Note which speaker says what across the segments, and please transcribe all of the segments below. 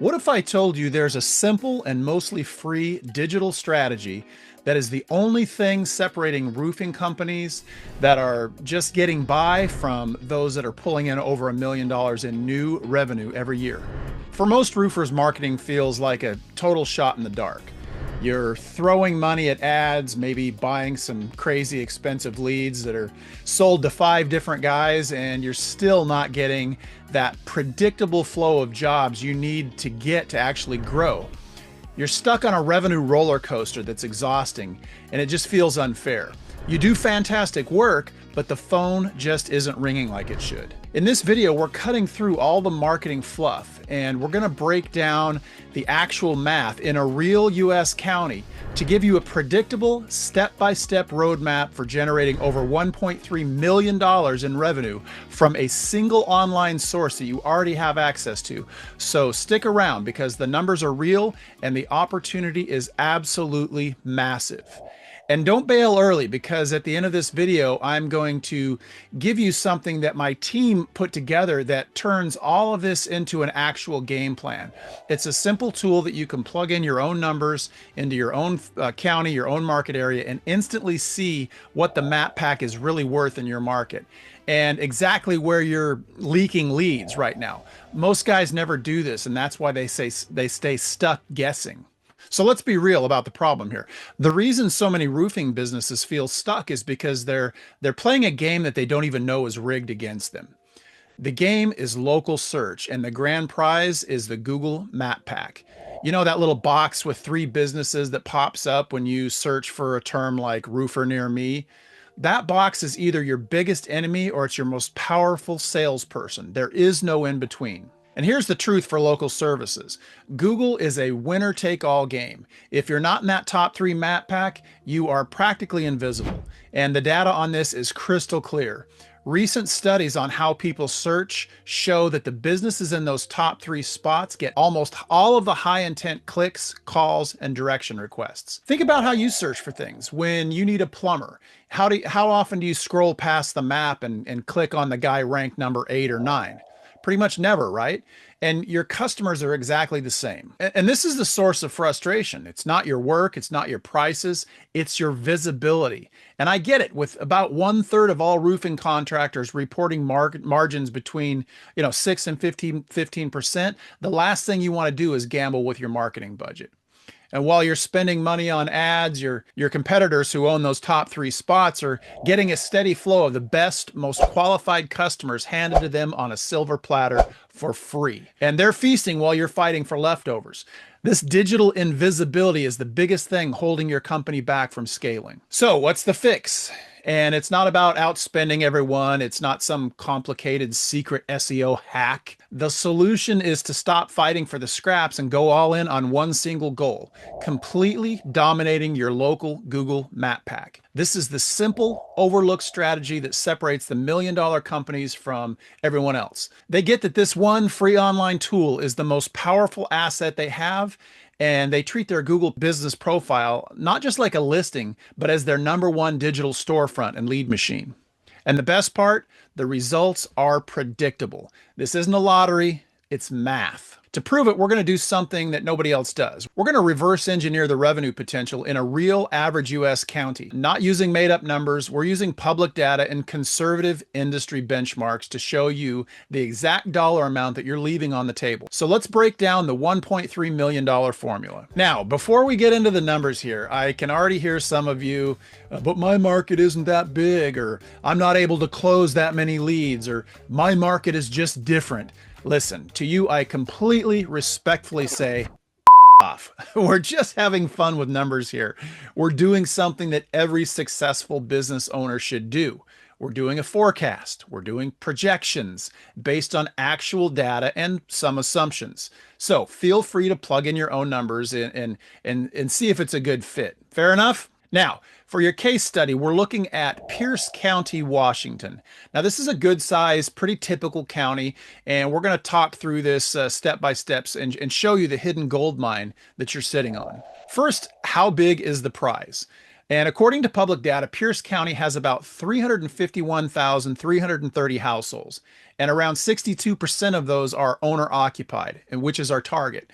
Speaker 1: What if I told you there's a simple and mostly free digital strategy that is the only thing separating roofing companies that are just getting by from those that are pulling in over $1 million in new revenue every year? For most roofers, marketing feels like a total shot in the dark. You're throwing money at ads, maybe buying some crazy expensive leads that are sold to 5 different guys, and you're still not getting that predictable flow of jobs you need to get to actually grow. You're stuck on a revenue roller coaster that's exhausting, and it just feels unfair. You do fantastic work, but the phone just isn't ringing like it should. In this video, we're cutting through all the marketing fluff, and we're gonna break down the actual math in a real US county to give you a predictable step-by-step roadmap for generating over $1.3 million in revenue from a single online source that you already have access to. So stick around because the numbers are real and the opportunity is absolutely massive. And don't bail early, because at the end of this video, I'm going to give you something that my team put together that turns all of this into an actual game plan. It's a simple tool that you can plug in your own numbers into your own county, your own market area, and instantly see what the map pack is really worth in your market and exactly where you're leaking leads right now. Most guys never do this, and that's why they stay stuck guessing. So let's be real about the problem here. The reason so many roofing businesses feel stuck is because they're playing a game that they don't even know is rigged against them. The game is local search, and the grand prize is the Google Map Pack. You know, that little box with 3 businesses that pops up when you search for a term like roofer near me? That box is either your biggest enemy or it's your most powerful salesperson. There is no in between. And here's the truth for local services. Google is a winner-take-all game. If you're not in that top 3 map pack, you are practically invisible. And the data on this is crystal clear. Recent studies on how people search show that the businesses in those top 3 spots get almost all of the high-intent clicks, calls, and direction requests. Think about how you search for things. When you need a plumber, how often do you scroll past the map and click on the guy ranked number 8 or 9? Pretty much never, right? And your customers are exactly the same. And this is the source of frustration. It's not your work, it's not your prices, it's your visibility. And I get it, with about 1/3 of all roofing contractors reporting margins between 6 and 15%, the last thing you want to do is gamble with your marketing budget. And while you're spending money on ads, your competitors who own those top 3 spots are getting a steady flow of the best, most qualified customers handed to them on a silver platter for free. And they're feasting while you're fighting for leftovers. This digital invisibility is the biggest thing holding your company back from scaling. So what's the fix? And it's not about outspending everyone. It's not some complicated secret SEO hack. The solution is to stop fighting for the scraps and go all in on one single goal: completely dominating your local Google Map Pack. This is the simple, overlooked strategy that separates the million-dollar companies from everyone else. They get that this one free online tool is the most powerful asset they have, and they treat their Google business profile not just like a listing, but as their #1 digital storefront and lead machine. And the best part, the results are predictable. This isn't a lottery, it's math. To prove it, we're going to do something that nobody else does. We're going to reverse engineer the revenue potential in a real average US county. Not using made-up numbers, we're using public data and conservative industry benchmarks to show you the exact dollar amount that you're leaving on the table. So let's break down the $1.3 million formula. Now, before we get into the numbers here, I can already hear some of you, but my market isn't that big, or I'm not able to close that many leads, or my market is just different. Listen, to you, I completely respectfully say, off. We're just having fun with numbers here. We're doing something that every successful business owner should do. We're doing a forecast. We're doing projections based on actual data and some assumptions. So feel free to plug in your own numbers and see if it's a good fit. Fair enough? Now, for your case study, we're looking at Pierce County, Washington. Now, this is a good size, pretty typical county, and we're going to talk through this step by steps and show you the hidden gold mine that you're sitting on. First, how big is the prize? And according to public data, Pierce County has about 351,330 households, and around 62% of those are owner occupied, and which is our target.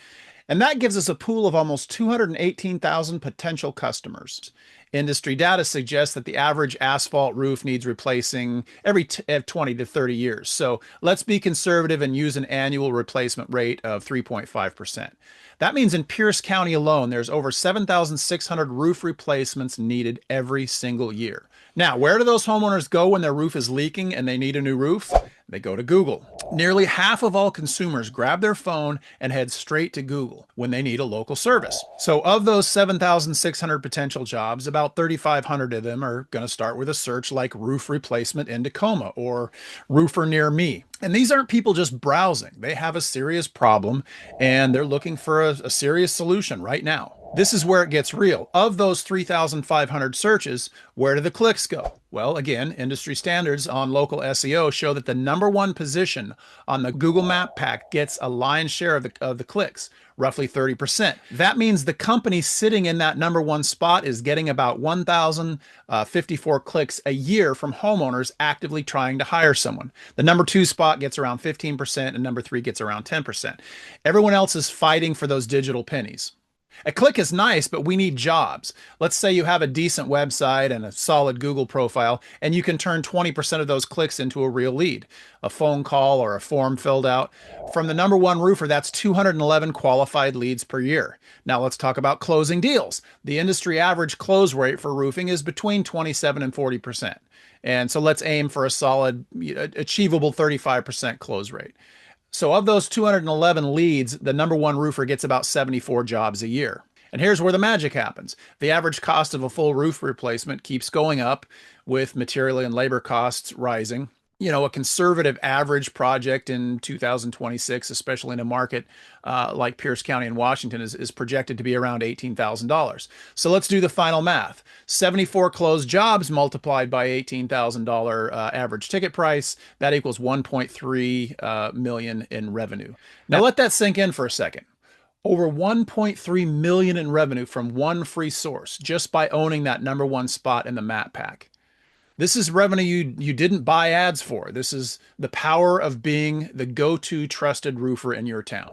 Speaker 1: And that gives us a pool of almost 218,000 potential customers. Industry data suggests that the average asphalt roof needs replacing every 20 to 30 years. So let's be conservative and use an annual replacement rate of 3.5%. That means in Pierce County alone, there's over 7,600 roof replacements needed every single year. Now, where do those homeowners go when their roof is leaking and they need a new roof? They go to Google. Nearly half of all consumers grab their phone and head straight to Google when they need a local service. So of those 7,600 potential jobs, about 3,500 of them are going to start with a search like roof replacement in Tacoma or roofer near me. And these aren't people just browsing. They have a serious problem and they're looking for a serious solution right now. This is where it gets real. Of those 3,500 searches, where do the clicks go? Well, again, industry standards on local SEO show that the #1 position on the Google Map pack gets a lion's share of the clicks, roughly 30%. That means the company sitting in that #1 spot is getting about 1,054 clicks a year from homeowners actively trying to hire someone. The #2 spot gets around 15% and #3 gets around 10%. Everyone else is fighting for those digital pennies. A click is nice, but we need jobs. Let's say you have a decent website and a solid Google profile, and you can turn 20% of those clicks into a real lead, a phone call or a form filled out. From the #1 roofer, that's 211 qualified leads per year. Now let's talk about closing deals. The industry average close rate for roofing is between 27 and 40%. And so let's aim for a solid, achievable 35% close rate. So of those 211 leads, the #1 roofer gets about 74 jobs a year. And here's where the magic happens. The average cost of a full roof replacement keeps going up with material and labor costs rising. A conservative average project in 2026, especially in a market like Pierce County in Washington, is projected to be around $18,000. So let's do the final math. 74 closed jobs multiplied by $18,000 average ticket price, that equals 1.3 million in revenue. Now let that sink in for a second. Over 1.3 million in revenue from one free source just by owning that #1 spot in the map pack. This is revenue you didn't buy ads for. This is the power of being the go-to trusted roofer in your town.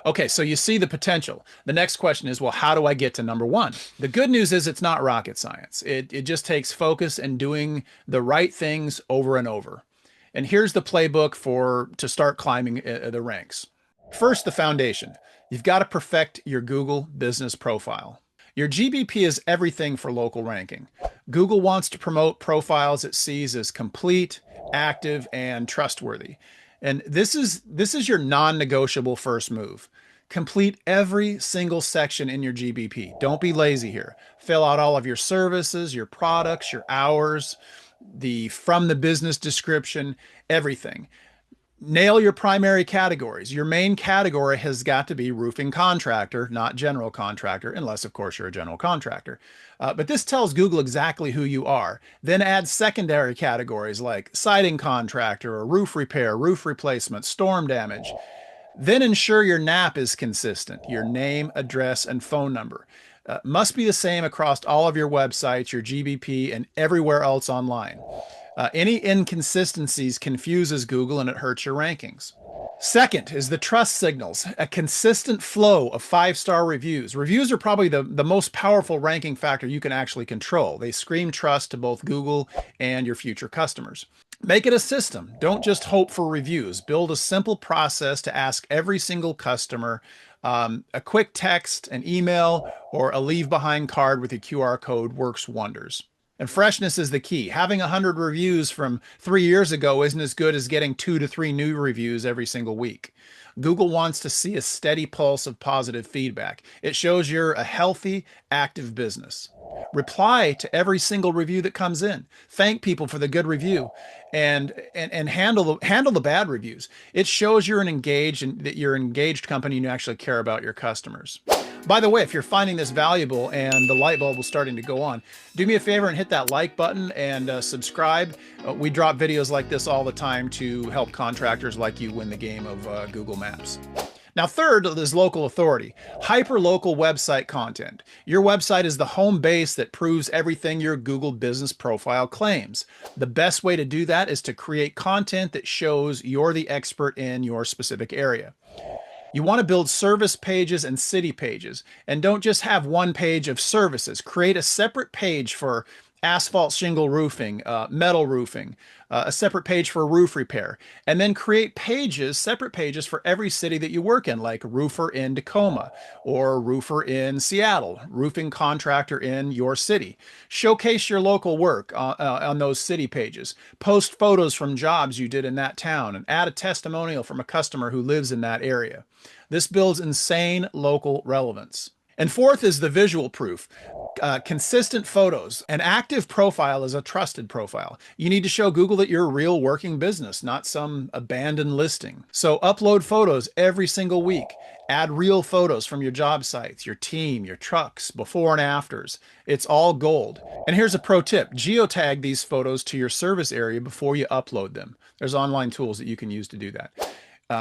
Speaker 1: Okay, so you see the potential. The next question is, well, how do I get to #1? The good news is it's not rocket science. It just takes focus and doing the right things over and over. And here's the playbook to start climbing the ranks. First, the foundation. You've got to perfect your Google business profile. Your GBP is everything for local ranking. Google wants to promote profiles it sees as complete, active, and trustworthy. And this is your non-negotiable first move. Complete every single section in your GBP. Don't be lazy here. Fill out all of your services, your products, your hours, from the business description, everything. Nail your primary categories. Your main category has got to be roofing contractor, not general contractor, unless, of course, you're a general contractor. But this tells Google exactly who you are. Then add secondary categories like siding contractor or roof repair, roof replacement, storm damage. Then ensure your NAP is consistent, your name, address, and phone number. Must be the same across all of your websites, your GBP, and everywhere else online. Any inconsistencies confuses Google and it hurts your rankings. Second is the trust signals, a consistent flow of 5-star reviews. Reviews are probably the most powerful ranking factor you can actually control. They scream trust to both Google and your future customers. Make it a system. Don't just hope for reviews. Build a simple process to ask every single customer. A quick text, an email, or a leave behind card with a QR code works wonders. And freshness is the key. Having 100 reviews from 3 years ago isn't as good as getting 2 to 3 new reviews every single week. Google wants to see a steady pulse of positive feedback. It shows you're a healthy, active business. Reply to every single review that comes in. Thank people for the good review and handle the bad reviews. It shows you're that you're an engaged company and you actually care about your customers. By the way, if you're finding this valuable and the light bulb was starting to go on, do me a favor and hit that like button and subscribe. We drop videos like this all the time to help contractors like you win the game of Google Maps. Now, third is local authority, hyper-local website content. Your website is the home base that proves everything your Google business profile claims. The best way to do that is to create content that shows you're the expert in your specific area. You want to build service pages and city pages, and don't just have one page of services. Create a separate page for asphalt shingle roofing, metal roofing, a separate page for roof repair, and then create pages, separate pages for every city that you work in, like roofer in Tacoma or roofer in Seattle, roofing contractor in your city. Showcase your local work on those city pages. Post photos from jobs you did in that town and add a testimonial from a customer who lives in that area. This builds insane local relevance. And fourth is the visual proof. Consistent photos. An active profile is a trusted profile. You need to show Google that you're a real working business, not some abandoned listing. So upload photos every single week. Add real photos from your job sites, your team, your trucks, before and afters. It's all gold. And here's a pro tip. Geotag these photos to your service area before you upload them. There's online tools that you can use to do that.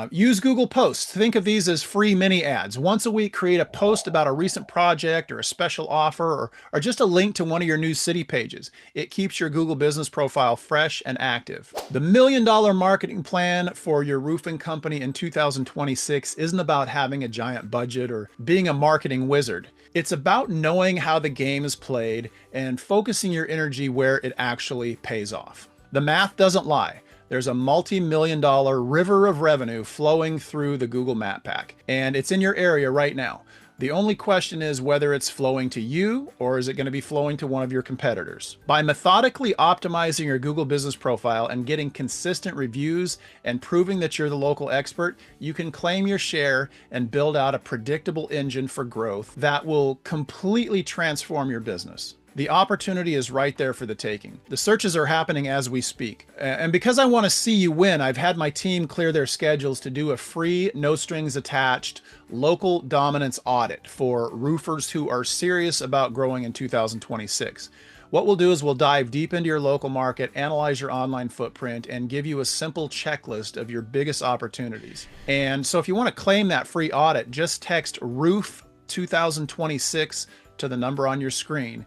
Speaker 1: Use Google Posts. Think of these as free mini ads. Once a week, create a post about a recent project or a special offer or just a link to one of your new city pages. It keeps your Google business profile fresh and active. The $1 million marketing plan for your roofing company in 2026 isn't about having a giant budget or being a marketing wizard. It's about knowing how the game is played and focusing your energy where it actually pays off. The math doesn't lie. There's a multi-million-dollar river of revenue flowing through the Google Map Pack, and it's in your area right now. The only question is whether it's flowing to you or is it going to be flowing to one of your competitors. By methodically optimizing your Google business profile and getting consistent reviews and proving that you're the local expert, you can claim your share and build out a predictable engine for growth that will completely transform your business. The opportunity is right there for the taking. The searches are happening as we speak. And because I want to see you win, I've had my team clear their schedules to do a free, no strings attached, local dominance audit for roofers who are serious about growing in 2026. What we'll do is we'll dive deep into your local market, analyze your online footprint, and give you a simple checklist of your biggest opportunities. And so if you want to claim that free audit, just text ROOF 2026 to the number on your screen.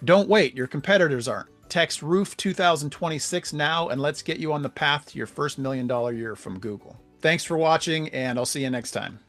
Speaker 1: Don't wait, your competitors aren't. Text ROOF 2026 now and let's get you on the path to your first $1 million year from Google. Thanks for watching and I'll see you next time.